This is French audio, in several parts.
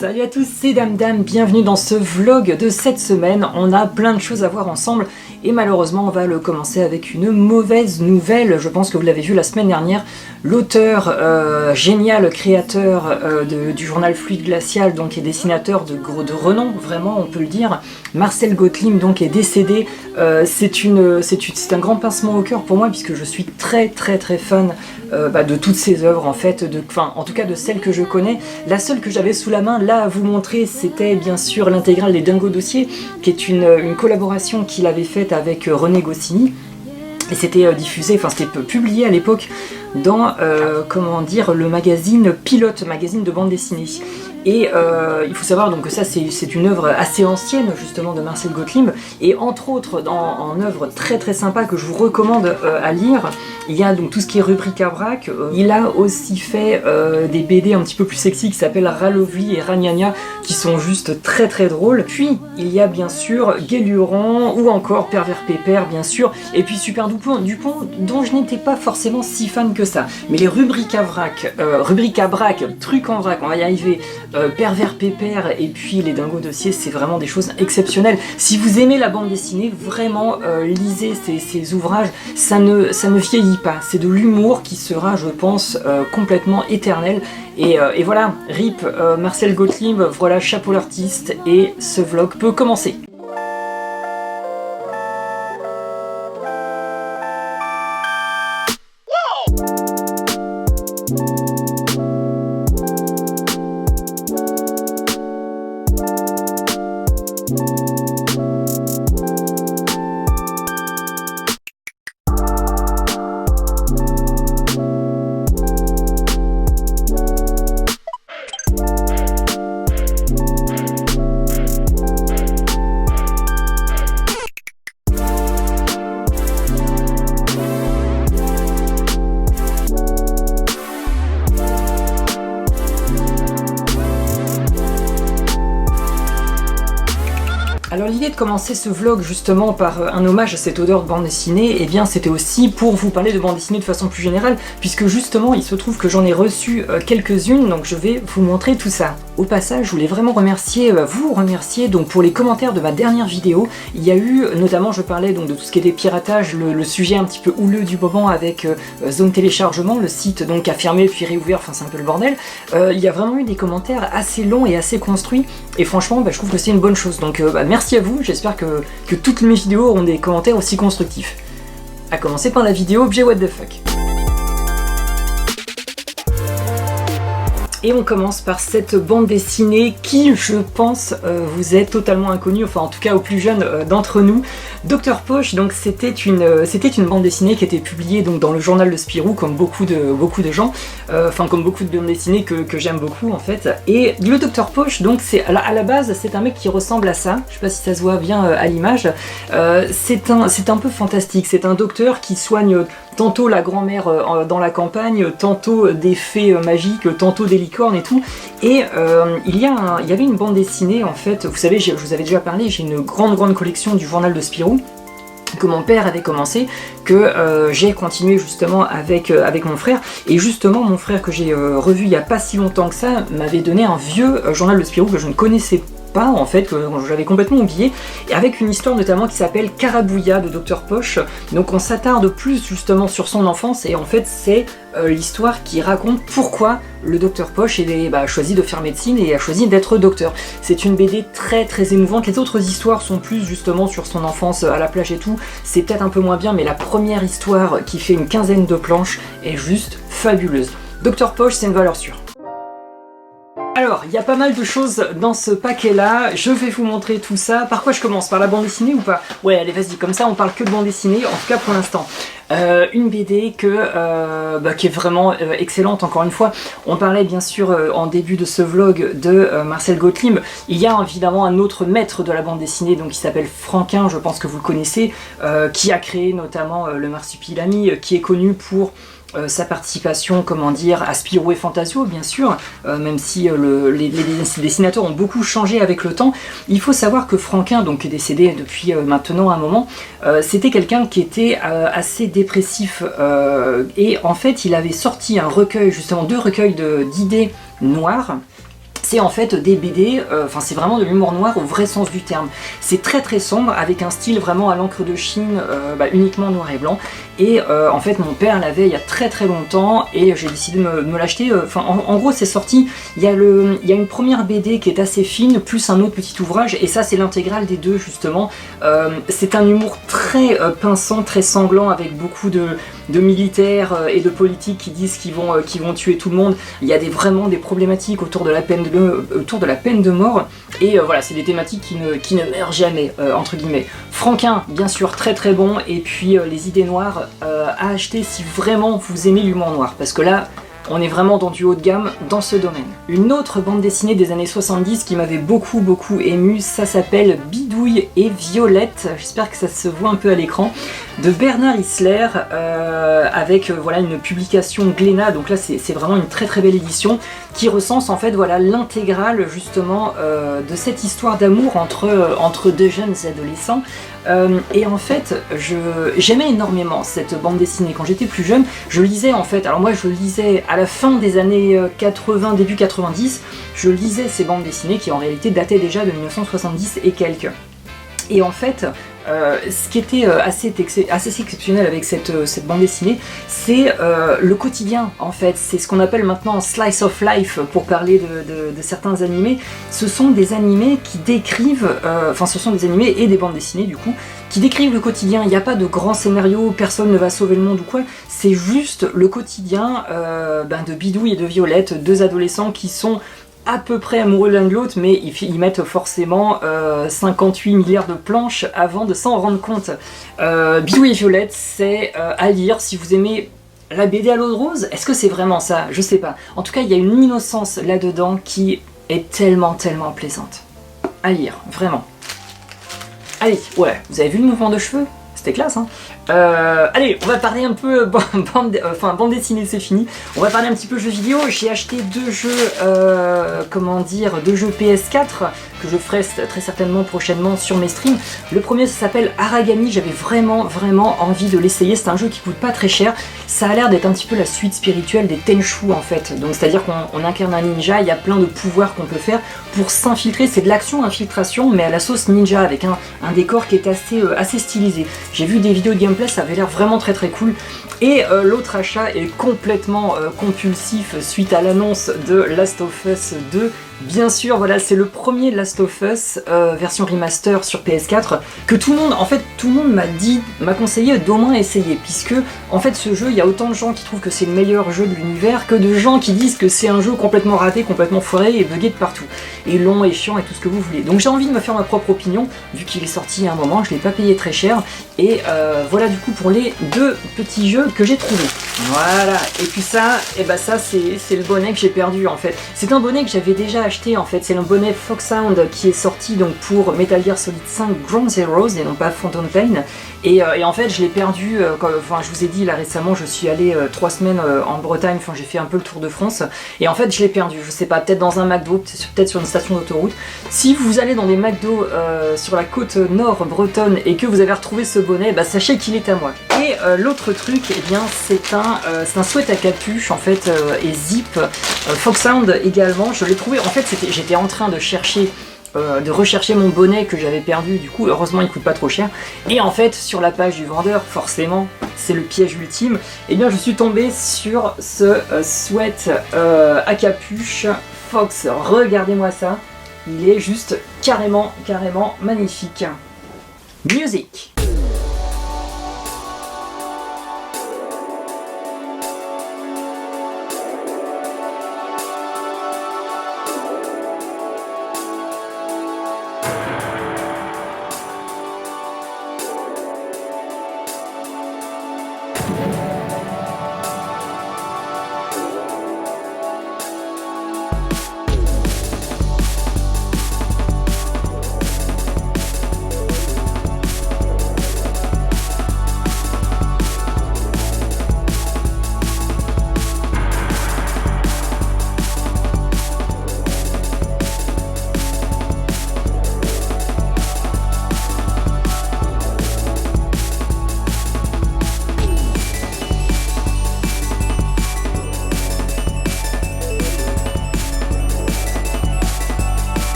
Salut à tous, c'est Damdam, bienvenue dans ce vlog de cette semaine. On a plein de choses à voir ensemble et malheureusement on va le commencer avec une mauvaise nouvelle. Je pense que vous l'avez vu la semaine dernière, l'auteur génial, créateur du journal Fluide Glacial, donc et dessinateur de renom, vraiment on peut le dire, Marcel Gottlieb donc est décédé. C'est un grand pincement au cœur pour moi puisque je suis très fan de toutes ses œuvres en fait, en tout cas de celles que je connais. La seule que j'avais sous la main là à vous montrer, c'était bien sûr l'intégrale des Dingo Dossiers, qui est une collaboration qu'il avait faite avec René Goscinny. Et c'était diffusé, enfin c'était publié à l'époque dans, le magazine Pilote, magazine de bande dessinée. Et il faut savoir donc que ça c'est une œuvre assez ancienne justement de Marcel Gottlieb, et entre autres en œuvre très sympa que je vous recommande à lire, il y a donc tout ce qui est rubrique à braque. Il a aussi fait des BD un petit peu plus sexy qui s'appellent Ralovi et Ragnagna, qui sont juste très drôles. Puis il y a bien sûr Guéluron ou encore Pervers Pépère bien sûr, et puis Super Dupont dont je n'étais pas forcément si fan que ça. Mais les rubriques à braque, trucs en vrac, on va y arriver. Pervers Pépère et puis les Dingo Dossiers, c'est vraiment des choses exceptionnelles. Si vous aimez la bande dessinée, vraiment lisez ces ouvrages, ça ne vieillit pas, c'est de l'humour qui sera, je pense, complètement éternel. Et voilà, RIP Marcel Gottlieb, voilà, chapeau l'artiste, et ce vlog peut commencer. Alors l'idée de commencer ce vlog justement par un hommage à cette odeur de bande dessinée, eh bien c'était aussi pour vous parler de bande dessinée de façon plus générale, puisque justement il se trouve que j'en ai reçu quelques-unes, donc je vais vous montrer tout ça. Au passage, je voulais vraiment vous remercier donc pour les commentaires de ma dernière vidéo. Il y a eu, notamment je parlais donc de tout ce qui était piratage, le sujet un petit peu houleux du moment avec Zone Téléchargement, le site donc a fermé puis réouvert, enfin c'est un peu le bordel. Il y a vraiment eu des commentaires assez longs et assez construits, et franchement je trouve que c'est une bonne chose, donc merci à vous, j'espère que toutes mes vidéos auront des commentaires aussi constructifs. A commencer par la vidéo objet what the fuck. Et on commence par cette bande dessinée qui, je pense, vous est totalement inconnue, enfin en tout cas aux plus jeunes d'entre nous. Dr Poche, donc c'était une bande dessinée qui était publiée donc dans le journal de Spirou, comme beaucoup de gens, comme beaucoup de bandes dessinées que j'aime beaucoup en fait. Et le Dr Poche, donc à la base, c'est un mec qui ressemble à ça, je sais pas si ça se voit bien à l'image, c'est un peu fantastique, c'est un docteur qui soigne tantôt la grand-mère dans la campagne, tantôt des fées magiques, tantôt des licornes et tout. Et il y avait une bande dessinée en fait, vous savez, je vous avais déjà parlé, j'ai une grande collection du journal de Spirou que mon père avait commencé, que j'ai continué justement avec mon frère, et justement mon frère que j'ai revu il n'y a pas si longtemps que ça m'avait donné un vieux journal de Spirou que je ne connaissais pas en fait, que j'avais complètement oublié, et avec une histoire notamment qui s'appelle Carabouilla de Dr Poche. Donc on s'attarde plus justement sur son enfance, et en fait c'est l'histoire qui raconte pourquoi le Dr Poche a choisi de faire médecine et a choisi d'être docteur. C'est une BD très émouvante. Les autres histoires sont plus justement sur son enfance à la plage et tout, c'est peut-être un peu moins bien, mais la première histoire qui fait une quinzaine de planches est juste fabuleuse. Dr Poche, c'est une valeur sûre. Alors, il y a pas mal de choses dans ce paquet-là, je vais vous montrer tout ça. Par quoi je commence? Par la bande dessinée ou pas? Ouais, allez, vas-y, comme ça on parle que de bande dessinée, en tout cas pour l'instant. Une BD qui est vraiment excellente, encore une fois. On parlait bien sûr en début de ce vlog de Marcel Gottlieb. Il y a évidemment un autre maître de la bande dessinée, donc qui s'appelle Franquin, je pense que vous le connaissez, qui a créé notamment le Marsupilami, qui est connu pour sa participation, comment dire, à Spirou et Fantasio, bien sûr, même si les dessinateurs ont beaucoup changé avec le temps. Il faut savoir que Franquin, donc qui est décédé depuis maintenant un moment, c'était quelqu'un qui était assez dépressif, et en fait il avait sorti un recueil, justement deux recueils d'idées noires. c'est en fait des BD, enfin c'est vraiment de l'humour noir au vrai sens du terme. C'est très très sombre, avec un style vraiment à l'encre de Chine, uniquement noir et blanc. Et en fait mon père l'avait il y a très très longtemps et j'ai décidé de me l'acheter. En gros c'est sorti, il y a une première BD qui est assez fine, plus un autre petit ouvrage, et ça c'est l'intégrale des deux justement. C'est un humour très pinçant, très sanglant, avec beaucoup de militaires et de politiques qui disent qu'ils vont tuer tout le monde. Il y a vraiment des problématiques autour de la peine de mort, et voilà, c'est des thématiques qui ne meurent jamais, entre guillemets. Franquin, bien sûr, très très bon, et puis les idées noires à acheter si vraiment vous aimez l'humour noir, parce que là, on est vraiment dans du haut de gamme dans ce domaine. Une autre bande dessinée des années 70 qui m'avait beaucoup ému, ça s'appelle Bidouille et Violette, j'espère que ça se voit un peu à l'écran, de Bernard Isler, avec voilà, une publication Glénat, donc là c'est vraiment une très très belle édition, qui recense en fait voilà, l'intégrale justement de cette histoire d'amour entre deux jeunes adolescents. Et en fait, j'aimais énormément cette bande dessinée. Quand j'étais plus jeune, je lisais en fait, alors moi je lisais à la fin des années 80, début 90, je lisais ces bandes dessinées qui en réalité dataient déjà de 1970 et quelques. Et en fait, ce qui était assez exceptionnel avec cette bande dessinée, c'est le quotidien en fait. C'est ce qu'on appelle maintenant slice of life pour parler de certains animés. Ce sont des animés qui décrivent, ce sont des animés et des bandes dessinées du coup, qui décrivent le quotidien. Il n'y a pas de grand scénario, personne ne va sauver le monde ou quoi. C'est juste le quotidien de Bidouille et de Violette, deux adolescents qui sont à peu près amoureux l'un de l'autre, mais ils mettent forcément 58 milliards de planches avant de s'en rendre compte. Bidouille et Violette, c'est à lire si vous aimez la BD à l'eau de rose. Est-ce que c'est vraiment ça? Je sais pas. En tout cas, il y a une innocence là-dedans qui est tellement plaisante. À lire, vraiment. Allez, ouais, vous avez vu le mouvement de cheveux? C'était classe, hein. Allez, on va parler un peu bande dessinée, c'est fini. On va parler un petit peu jeux vidéo. J'ai acheté deux jeux, deux jeux PS4 que je ferai très certainement prochainement sur mes streams. Le premier, ça s'appelle Aragami. J'avais vraiment envie de l'essayer. C'est un jeu qui coûte pas très cher. Ça a l'air d'être un petit peu la suite spirituelle des Tenchu en fait. Donc c'est-à-dire qu'on incarne un ninja. Il y a plein de pouvoirs qu'on peut faire pour s'infiltrer. C'est de l'action infiltration, mais à la sauce ninja avec un décor qui est assez stylisé. J'ai vu des vidéos de gameplay, ça avait l'air vraiment très cool. Et l'autre achat est complètement compulsif suite à l'annonce de Last of Us 2. Bien sûr, voilà, c'est le premier Last of Us version remaster sur PS4 que tout le monde m'a conseillé d'au moins essayer, puisque en fait ce jeu, il y a autant de gens qui trouvent que c'est le meilleur jeu de l'univers que de gens qui disent que c'est un jeu complètement raté, complètement foiré et bugué de partout, et long et chiant et tout ce que vous voulez. Donc j'ai envie de me faire ma propre opinion, vu qu'il est sorti il y a un moment, je l'ai pas payé très cher, et voilà du coup pour les deux petits jeux que j'ai trouvés. Voilà, et puis ça, ça c'est le bonnet que j'ai perdu en fait. C'est un bonnet que j'avais déjà acheté en fait, c'est le bonnet Foxhound qui est sorti donc pour Metal Gear Solid 5 Ground Zeroes et non pas Phantom Pain. Et en fait je l'ai perdu, je vous ai dit là récemment, je suis allé 3 semaines en Bretagne, j'ai fait un peu le tour de France, et en fait je l'ai perdu, je sais pas, peut-être dans un McDo, peut-être sur une station d'autoroute. Si vous allez dans des McDo sur la côte nord bretonne et que vous avez retrouvé ce bonnet, sachez qu'il est à moi. Et l'autre truc, c'est un sweat à capuche en fait, et zip, Foxhound également, je l'ai trouvé, en fait j'étais en train de rechercher mon bonnet que j'avais perdu, du coup heureusement il coûte pas trop cher, et en fait sur la page du vendeur, forcément c'est le piège ultime, et bien je suis tombé sur ce sweat à capuche Fox. Regardez-moi ça, il est juste carrément magnifique. Music.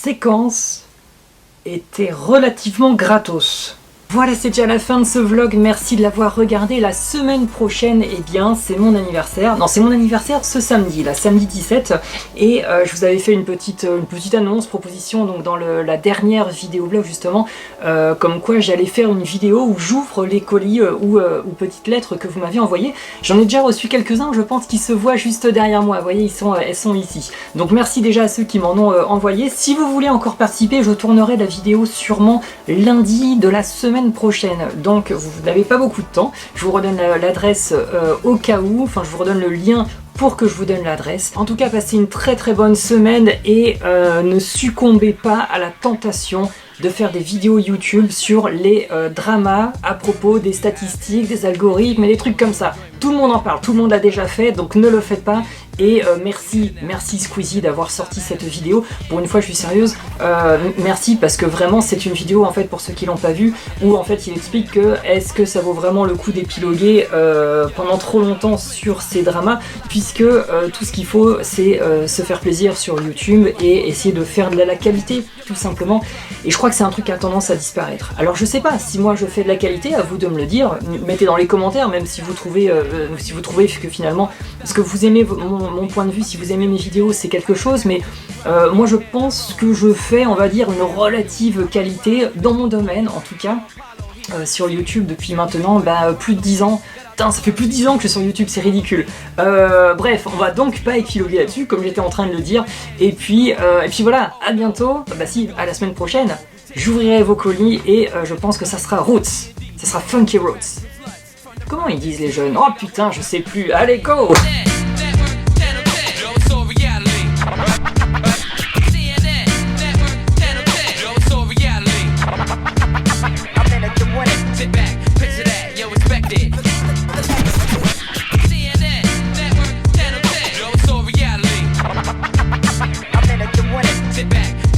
séquence était relativement gratos. Voilà, c'est déjà la fin de ce vlog, merci de l'avoir regardé. La semaine prochaine, eh bien, c'est mon anniversaire. Non, c'est mon anniversaire ce samedi, là, samedi 17. Et je vous avais fait une petite annonce, proposition, donc dans la dernière vidéo vlog justement, comme quoi j'allais faire une vidéo où j'ouvre les colis ou petites lettres que vous m'avez envoyées. J'en ai déjà reçu quelques-uns, je pense, qui se voient juste derrière moi. Vous voyez, elles sont ici. Donc merci déjà à ceux qui m'en ont envoyé. Si vous voulez encore participer, je tournerai la vidéo sûrement lundi de la semaine prochaine, donc vous n'avez pas beaucoup de temps. Je vous redonne l'adresse au cas où, enfin je vous redonne le lien pour que je vous donne l'adresse. En tout cas, passez une très bonne semaine et ne succombez pas à la tentation de faire des vidéos YouTube sur les dramas à propos des statistiques, des algorithmes et des trucs comme ça. Tout le monde en parle, tout le monde l'a déjà fait, donc ne le faites pas. Et merci Squeezie d'avoir sorti cette vidéo. Pour une fois, je suis sérieuse. Merci parce que vraiment, c'est une vidéo en fait pour ceux qui l'ont pas vue où en fait il explique que est-ce que ça vaut vraiment le coup d'épiloguer pendant trop longtemps sur ces dramas, puisque tout ce qu'il faut c'est se faire plaisir sur YouTube et essayer de faire de la qualité tout simplement. Et je crois que c'est un truc qui a tendance à disparaître. Alors je sais pas si moi je fais de la qualité, à vous de me le dire. Mettez dans les commentaires, même si vous trouvez que finalement ce que vous aimez mon point de vue, si vous aimez mes vidéos, c'est quelque chose, mais moi je pense que je fais, on va dire, une relative qualité dans mon domaine, en tout cas, sur YouTube depuis maintenant plus de 10 ans. Putain, ça fait plus de 10 ans que je suis sur YouTube, c'est ridicule. Bref, on va donc pas épiloguer là-dessus, comme j'étais en train de le dire. Et puis voilà, à bientôt, à la semaine prochaine, j'ouvrirai vos colis et je pense que ça sera Roots, ça sera Funky Roots. Comment ils disent les jeunes? Oh putain, je sais plus, allez go!